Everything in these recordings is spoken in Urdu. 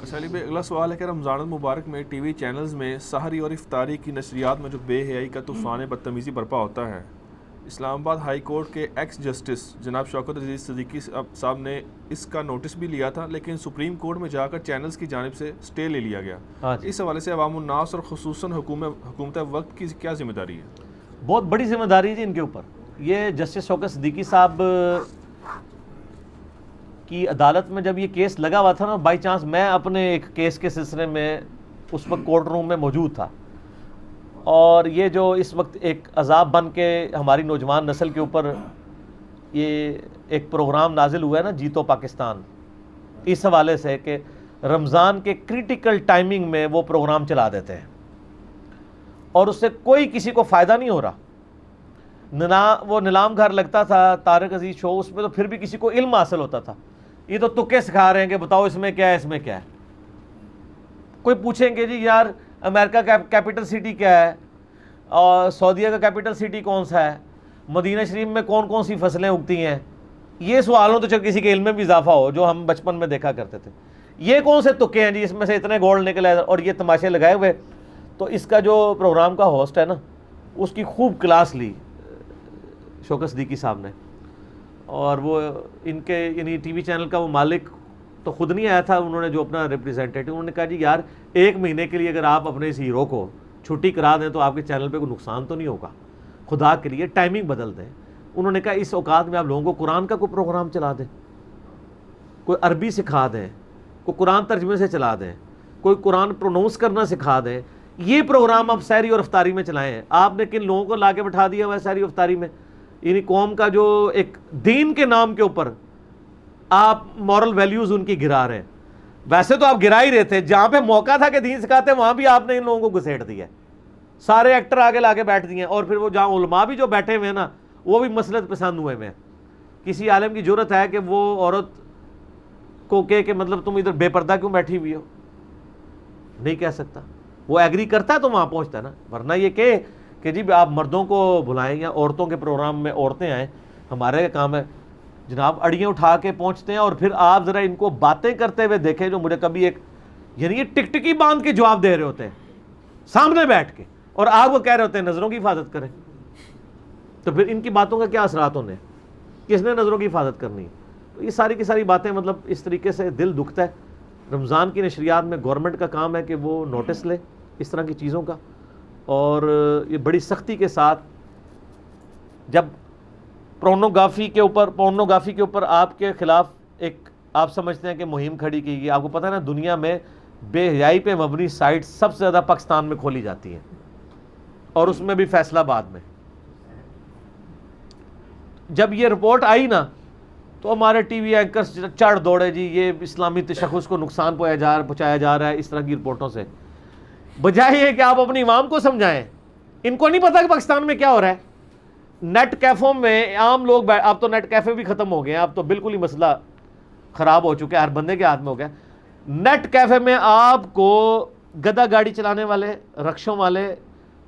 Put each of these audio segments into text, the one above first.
اچھا علی بھائی، اگلا سوال ہے کہ رمضان المبارک میں ٹی وی چینلز میں سحری اور افطاری کی نشریات میں جو بے حیائی کا طوفان بدتمیزی برپا ہوتا ہے، اسلام آباد ہائی کورٹ کے ایکس جسٹس جناب شوکت عزیز صدیقی صاحب نے اس کا نوٹس بھی لیا تھا، لیکن سپریم کورٹ میں جا کر چینلز کی جانب سے سٹے لے لیا گیا۔ اس حوالے سے عوام الناس اور خصوصاً حکومت وقت کی کیا ذمہ داری ہے؟ بہت بڑی ذمہ داری ہے ان کے اوپر۔ یہ جسٹس شوکت صدیقی صاحب کی عدالت میں جب یہ کیس لگا ہوا تھا نا، بائی چانس میں اپنے ایک کیس کے سلسلے میں اس وقت کورٹ روم میں موجود تھا، اور یہ جو اس وقت ایک عذاب بن کے ہماری نوجوان نسل کے اوپر یہ ایک پروگرام نازل ہوا ہے نا، جیتو پاکستان، اس حوالے سے کہ رمضان کے کریٹیکل ٹائمنگ میں وہ پروگرام چلا دیتے ہیں اور اس سے کوئی کسی کو فائدہ نہیں ہو رہا۔ وہ نیلام گھر لگتا تھا طارق عزیز شو، اس میں تو پھر بھی کسی کو علم حاصل ہوتا تھا۔ یہ تو تکے سکھا رہے ہیں کہ بتاؤ اس میں کیا ہے، اس میں کیا ہے۔ کوئی پوچھیں گے جی یار امریکہ کا کیپٹل سٹی کیا ہے، اور سعودیہ کا کیپٹل سٹی کون سا ہے، مدینہ شریف میں کون کون سی فصلیں اگتی ہیں، یہ سوالوں تو چل کسی کے علم میں بھی اضافہ ہو جو ہم بچپن میں دیکھا کرتے تھے۔ یہ کون سے تکے ہیں جی، اس میں سے اتنے گولڈ نکلے اور یہ تماشے لگائے ہوئے۔ تو اس کا جو پروگرام کا ہوسٹ ہے نا، اس کی خوب کلاس لی شوکت صدیقی صاحب نے، اور وہ ان کے یعنی ٹی وی چینل کا وہ مالک تو خود نہیں آیا تھا، انہوں نے جو اپنا ریپریزنٹیٹو، انہوں نے کہا جی یار ایک مہینے کے لیے اگر آپ اپنے اس ہیرو کو چھٹی کرا دیں تو آپ کے چینل پہ کوئی نقصان تو نہیں ہوگا، خدا کے لیے ٹائمنگ بدل دیں۔ انہوں نے کہا اس اوقات میں آپ لوگوں کو قرآن کا کوئی پروگرام چلا دیں، کوئی عربی سکھا دیں، کوئی قرآن ترجمے سے چلا دیں، کوئی قرآن پرونونس کرنا سکھا دیں۔ یہ پروگرام آپ سحری اور افطاری میں چلائیں ہیں۔ آپ نے کن لوگوں کو لا کے بٹھا دیا ہوا ہے سحری افطاری میں؟ یعنی قوم کا جو ایک دین کے نام کے اوپر آپ مورل ویلیوز ان کی گرا رہے ہیں۔ ویسے تو آپ گرا ہی رہے تھے، جہاں پہ موقع تھا کہ دین سکھاتے وہاں بھی آپ نے ان لوگوں کو گھسیٹ دیا ہے، سارے ایکٹر آگے لا کے بیٹھ دیے ہیں، اور پھر وہ جہاں علماء بھی جو بیٹھے ہوئے ہیں نا، وہ بھی مسلط پسند ہوئے ہیں۔ کسی عالم کی جرت ہے کہ وہ عورت کو کہ مطلب تم ادھر بے پردہ کیوں بیٹھی ہوئی ہو؟ نہیں کہہ سکتا، وہ ایگری کرتا ہے تو وہاں پہنچتا ہے نا، ورنہ یہ کہ جی آپ مردوں کو بلائیں یا عورتوں کے پروگرام میں عورتیں آئیں، ہمارے کام ہے جناب اڑیاں اٹھا کے پہنچتے ہیں۔ اور پھر آپ ذرا ان کو باتیں کرتے ہوئے دیکھیں، جو مجھے کبھی ایک یعنی یہ ٹکٹکی باندھ کے جواب دے رہے ہوتے ہیں سامنے بیٹھ کے، اور آپ وہ کہہ رہے ہوتے ہیں نظروں کی حفاظت کریں۔ تو پھر ان کی باتوں کا کیا اثرات ہونے ہیں؟ کس نے نظروں کی حفاظت کرنی ہے؟ یہ ساری کی ساری باتیں مطلب اس طریقے سے دل دکھتا ہے۔ رمضان کی نشریات میں گورنمنٹ کا کام ہے کہ وہ نوٹس لے اس طرح کی چیزوں کا، اور یہ بڑی سختی کے ساتھ جب پورنوگرافی کے اوپر آپ کے خلاف ایک آپ سمجھتے ہیں کہ مہم کھڑی کی گئی۔ آپ کو پتہ ہے نا دنیا میں بے حیائی پہ مبنی سائٹ سب سے زیادہ پاکستان میں کھولی جاتی ہیں، اور اس میں بھی فیصلہ آباد میں۔ جب یہ رپورٹ آئی نا تو ہمارے ٹی وی اینکرز چڑھ دوڑے جی یہ اسلامی تشخص کو نقصان پہنچایا جا رہا ہے اس طرح کی رپورٹوں سے۔ بجائے یہ کہ آپ اپنی عوام کو سمجھائیں، ان کو نہیں پتا کہ پاکستان میں کیا ہو رہا ہے۔ نیٹ کیفوں میں عام لوگ اب تو نیٹ کیفے بھی ختم ہو گئے ہیں، اب تو بالکل ہی مسئلہ خراب ہو چکا ہے، ہر بندے کے ہاتھ میں ہو گیا۔ نیٹ کیفے میں آپ کو گدا گاڑی چلانے والے، رکشوں والے،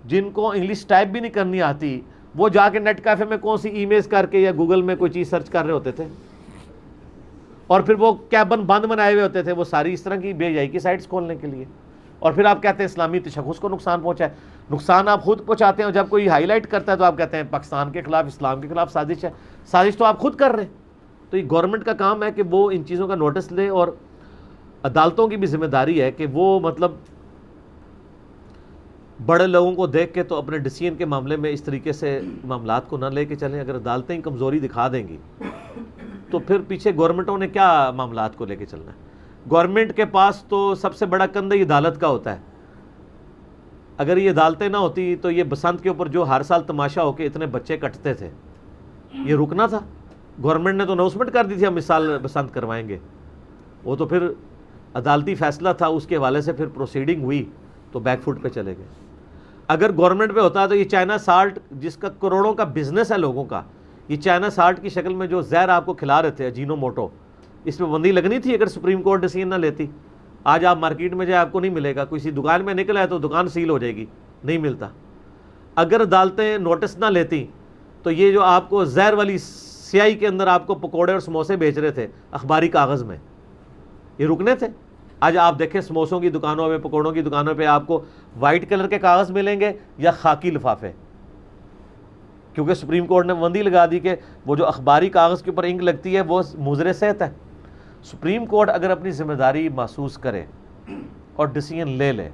جن کو انگلش ٹائپ بھی نہیں کرنی آتی، وہ جا کے نیٹ کیفے میں کون سی ای میلز کر کے یا گوگل میں کوئی چیز سرچ کر رہے ہوتے تھے، اور پھر وہ کیبن بند بنائے ہوئے ہوتے تھے وہ ساری اس طرح کی بے حیائی کی سائٹس کھولنے کے لیے۔ اور پھر آپ کہتے ہیں اسلامی تشخص کو نقصان پہنچا ہے۔ نقصان آپ خود پہنچاتے ہیں، اور جب کوئی ہائی لائٹ کرتا ہے تو آپ کہتے ہیں پاکستان کے خلاف، اسلام کے خلاف سازش ہے۔ سازش تو آپ خود کر رہے ہیں۔ تو یہ گورنمنٹ کا کام ہے کہ وہ ان چیزوں کا نوٹس لے، اور عدالتوں کی بھی ذمہ داری ہے کہ وہ مطلب بڑے لوگوں کو دیکھ کے تو اپنے ڈیسیژن کے معاملے میں اس طریقے سے معاملات کو نہ لے کے چلیں۔ اگر عدالتیں کمزوری دکھا دیں گی تو پھر پیچھے گورنمنٹوں نے کیا معاملات کو لے کے چلنا ہے؟ گورنمنٹ کے پاس تو سب سے بڑا کندہ یہ عدالت کا ہوتا ہے۔ اگر یہ عدالتیں نہ ہوتی تو یہ بسنت کے اوپر جو ہر سال تماشا ہو کے اتنے بچے کٹتے تھے، یہ رکنا تھا۔ گورنمنٹ نے تو اناؤنسمنٹ کر دی تھی ہم اس سال بسنت کروائیں گے، وہ تو پھر عدالتی فیصلہ تھا، اس کے حوالے سے پھر پروسیڈنگ ہوئی تو بیک فٹ پہ چلے گئے۔ اگر گورنمنٹ پہ ہوتا ہے تو یہ چائنا سالٹ جس کا کروڑوں کا بزنس ہے لوگوں کا، یہ چائنا سالٹ کی شکل میں جو زہر آپ کو کھلا رہے تھے اجینو موٹو، اس پہ بندی لگنی تھی اگر سپریم کورٹ ڈیسیژن نہ لیتی۔ آج آپ مارکیٹ میں جائے آپ کو نہیں ملے گا، کسی دکان میں نکلا ہے تو دکان سیل ہو جائے گی، نہیں ملتا۔ اگر عدالتیں نوٹس نہ لیتی تو یہ جو آپ کو زہر والی سیاہی کے اندر آپ کو پکوڑے اور سموسے بیچ رہے تھے اخباری کاغذ میں، یہ رکنے تھے۔ آج آپ دیکھیں سموسوں کی دکانوں پہ، پکوڑوں کی دکانوں پہ آپ کو وائٹ کلر کے کاغذ ملیں گے یا خاکی لفافے، کیونکہ سپریم کورٹ نے پابندی لگا دی کہ وہ جو اخباری کاغذ کے اوپر انک لگتی ہے وہ مضر صحت ہے۔ سپریم کورٹ اگر اپنی ذمہ داری محسوس کرے اور ڈیسیژن لے لے،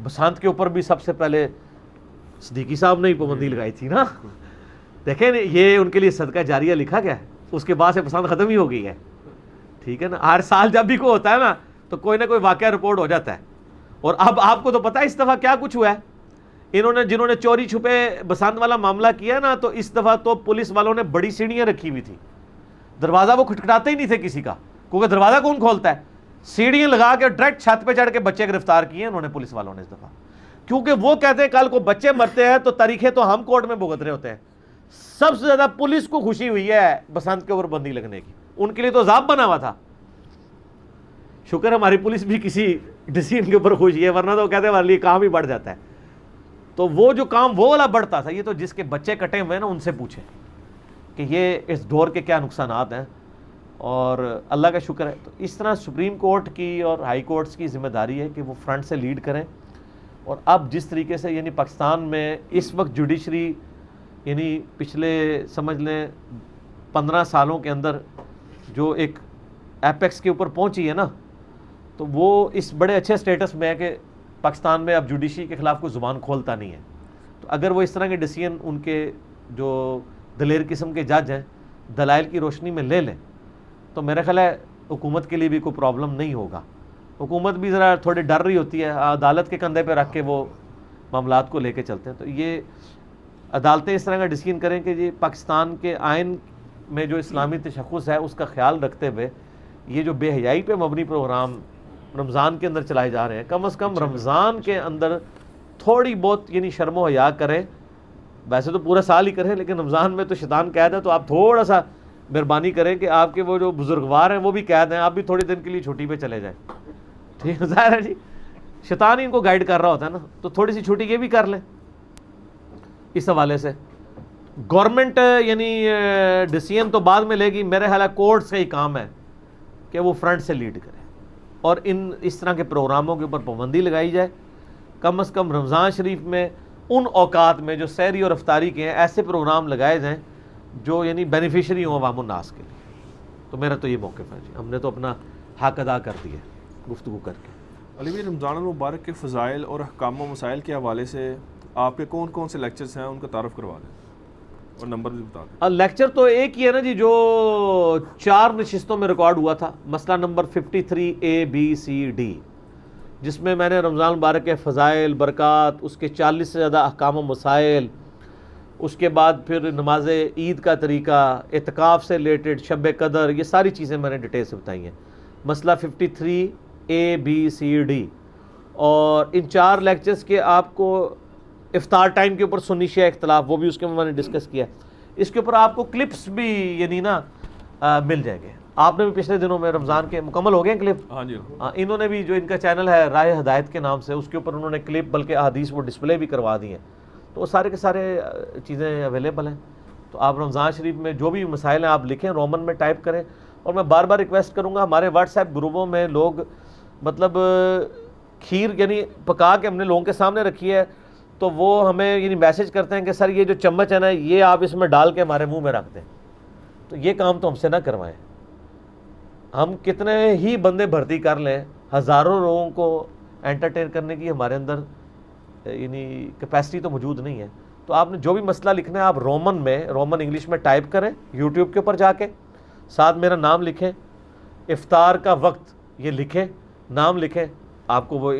بسنت کے اوپر بھی سب سے پہلے صدیقی صاحب نے ہی پابندی لگائی تھی نا، دیکھیں یہ ان کے لیے صدقہ جاریہ لکھا گیا ہے، اس کے بعد سے بسنت ختم ہی ہو گئی ہے، ٹھیک ہے نا۔ ہر سال جب بھی کوئی ہوتا ہے نا تو کوئی نہ کوئی واقعہ رپورٹ ہو جاتا ہے، اور اب آپ کو تو پتہ ہے اس دفعہ کیا کچھ ہوا ہے۔ جنہوں نے چوری چھپے بسنت والا معاملہ کیا نا، تو اس دفعہ تو پولیس والوں نے بڑی سیڑھیاں رکھی ہوئی تھی، دروازہ وہ کھٹکھٹاتے ہی نہیں تھے کسی کا، کیونکہ دروازہ کون کھولتا ہے، سیڑھیاں لگا کے ڈائریکٹ چھت پہ چڑھ کے بچے گرفتار کیے انہوں نے پولیس والوں نے اس دفعہ، کیونکہ وہ کہتے ہیں کل کو بچے مرتے ہیں تو تاریخیں تو ہم کورٹ میں بھگت رہے ہوتے ہیں۔ سب سے زیادہ پولیس کو خوشی ہوئی ہے بسنت کے اوپر بندی لگنے کی، ان کے لیے تو عذاب بنا ہوا تھا۔ شکر ہماری پولیس بھی کسی ڈیسیژن کے اوپر خوشی ہے، ورنہ تو کہتے ہیں ہمارے لیے کام ہی بڑھ جاتا ہے۔ تو وہ جو کام وہ والا بڑھتا تھا، یہ تو جس کے بچے کٹے ہوئے ہیں نا ان سے پوچھیں کہ یہ اس دور کے کیا نقصانات ہیں، اور اللہ کا شکر ہے۔ تو اس طرح سپریم کورٹ کی اور ہائی کورٹس کی ذمہ داری ہے کہ وہ فرنٹ سے لیڈ کریں، اور اب جس طریقے سے یعنی پاکستان میں اس وقت جوڈیشری یعنی پچھلے سمجھ لیں 15 سالوں کے اندر جو ایک ایپیکس کے اوپر پہنچی ہے نا، تو وہ اس بڑے اچھے سٹیٹس میں ہے کہ پاکستان میں اب جوڈیشری کے خلاف کوئی زبان کھولتا نہیں ہے۔ تو اگر وہ اس طرح کے ڈیسیژن ان کے جو دلیر قسم کے جج ہیں دلائل کی روشنی میں لے لیں، تو میرا خیال ہے حکومت کے لیے بھی کوئی پرابلم نہیں ہوگا۔ حکومت بھی ذرا تھوڑی ڈر رہی ہوتی ہے، عدالت کے کندھے پہ رکھ کے وہ معاملات کو لے کے چلتے ہیں۔ تو یہ عدالتیں اس طرح کا ڈیسیژن کریں کہ یہ پاکستان کے آئین میں جو اسلامی تشخص ہے اس کا خیال رکھتے ہوئے یہ جو بے حیائی پہ مبنی پروگرام رمضان کے اندر چلائے جا رہے ہیں، کم از کم رمضان کے اندر تھوڑی بہت یعنی شرم و حیا کریں، ویسے تو پورا سال ہی کریں لیکن رمضان میں تو شیطان قید ہے، تو آپ تھوڑا سا مہربانی کریں کہ آپ کے وہ جو بزرگوار ہیں وہ بھی قید ہیں، آپ بھی تھوڑے دن کے لیے چھٹی پہ چلے جائیں، ٹھیک ہے، ظاہر ہے جی شیطان ہی ان کو گائیڈ کر رہا ہوتا ہے نا، تو تھوڑی سی چھٹی یہ بھی کر لیں۔ اس حوالے سے گورنمنٹ یعنی ڈیسیژن تو بعد میں لے گی، میرے خیال ہے کورٹس کا ہی کام ہے کہ وہ فرنٹ سے لیڈ کرے اور اس طرح کے پروگراموں کے اوپر پابندی لگائی جائے۔ کم از کم رمضان شریف میں ان اوقات میں جو سحری اور افطاری کے ہیں ایسے پروگرام لگائے جائیں جو یعنی بینیفیشری ہوں عوام الناس کے لیے۔ تو میرا تو یہ موقف ہے جی، ہم نے تو اپنا حق ادا کر دیا گفتگو کر کے۔ علی بھائی، رمضان المبارک کے فضائل اور احکام و مسائل کے حوالے سے آپ کے کون کون سے لیکچرز ہیں ان کا تعارف کروا دیں اور نمبر بھی بتا دیں۔ لیکچر تو ایک ہی ہے نا جی، جو 4 نشستوں میں ریکارڈ ہوا تھا، مسئلہ نمبر 53A-B-C-D، جس میں میں نے رمضان المبارک کے فضائل، برکات، اس کے 40 سے زیادہ احکام و مسائل، اس کے بعد پھر نماز عید کا طریقہ، اعتکاف سے ریلیٹڈ، شب قدر، یہ ساری چیزیں میں نے ڈیٹیل سے بتائی ہیں۔ مسئلہ 53A-B-C-D، اور ان 4 لیکچرز کے آپ کو افطار ٹائم کے اوپر سنی شیعہ اختلاف، وہ بھی اس کے میں نے ڈسکس کیا۔ اس کے اوپر آپ کو کلپس بھی یعنی نا مل جائیں گے۔ آپ نے بھی پچھلے دنوں میں رمضان کے مکمل ہو گئے ہیں کلپ؟ ہاں جی، انہوں نے بھی جو ان کا چینل ہے راہ ہدایت کے نام سے، اس کے اوپر انہوں نے کلپ بلکہ احادیث وہ ڈسپلے بھی کروا دی ہیں، تو وہ سارے کے سارے چیزیں اویلیبل ہیں۔ تو آپ رمضان شریف میں جو بھی مسائل ہیں آپ لکھیں، رومن میں ٹائپ کریں، اور میں بار بار ریکویسٹ کروں گا، ہمارے واٹس ایپ گروپوں میں لوگ مطلب کھیر یعنی پکا کے ہم نے لوگوں کے سامنے رکھی ہے، تو وہ ہمیں یعنی میسج کرتے ہیں کہ سر یہ جو چمچ ہے نا یہ آپ اس میں ڈال کے ہمارے منہ میں رکھ دیں، تو یہ کام تو ہم سے نہ کروائیں۔ ہم کتنے ہی بندے بھرتی کر لیں، ہزاروں لوگوں کو انٹرٹین کرنے کی ہمارے اندر یعنی کیپیسٹی تو موجود نہیں ہے۔ تو آپ نے جو بھی مسئلہ لکھنا ہے آپ رومن انگلش میں ٹائپ کریں، یوٹیوب کے اوپر جا کے ساتھ میرا نام لکھیں، افطار کا وقت یہ لکھیں، نام لکھیں، آپ کو وہ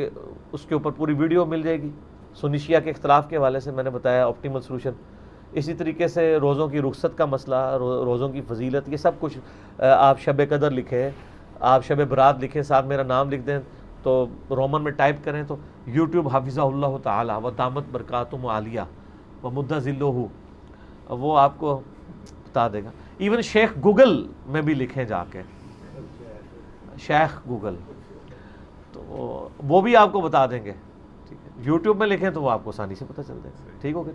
اس کے اوپر پوری ویڈیو مل جائے گی۔ سنی شیعہ کے اختلاف کے حوالے سے میں نے بتایا آپٹیمل سولوشن، اسی طریقے سے روزوں کی رخصت کا مسئلہ، روزوں کی فضیلت، یہ سب کچھ آپ شب قدر لکھیں، آپ شب برات لکھیں، ساتھ میرا نام لکھ دیں، تو رومن میں ٹائپ کریں تو یوٹیوب حافظہ اللہ تعالی و دامت برکاتہ عالیہ و مد ذلہ وہ آپ کو بتا دے گا۔ ایون شیخ گوگل میں بھی لکھیں جا کے، شیخ گوگل، تو وہ بھی آپ کو بتا دیں گے، ٹھیک ہے۔ یوٹیوب میں لکھیں تو وہ آپ کو آسانی سے پتہ چل جائے گا، ٹھیک ہو گیا۔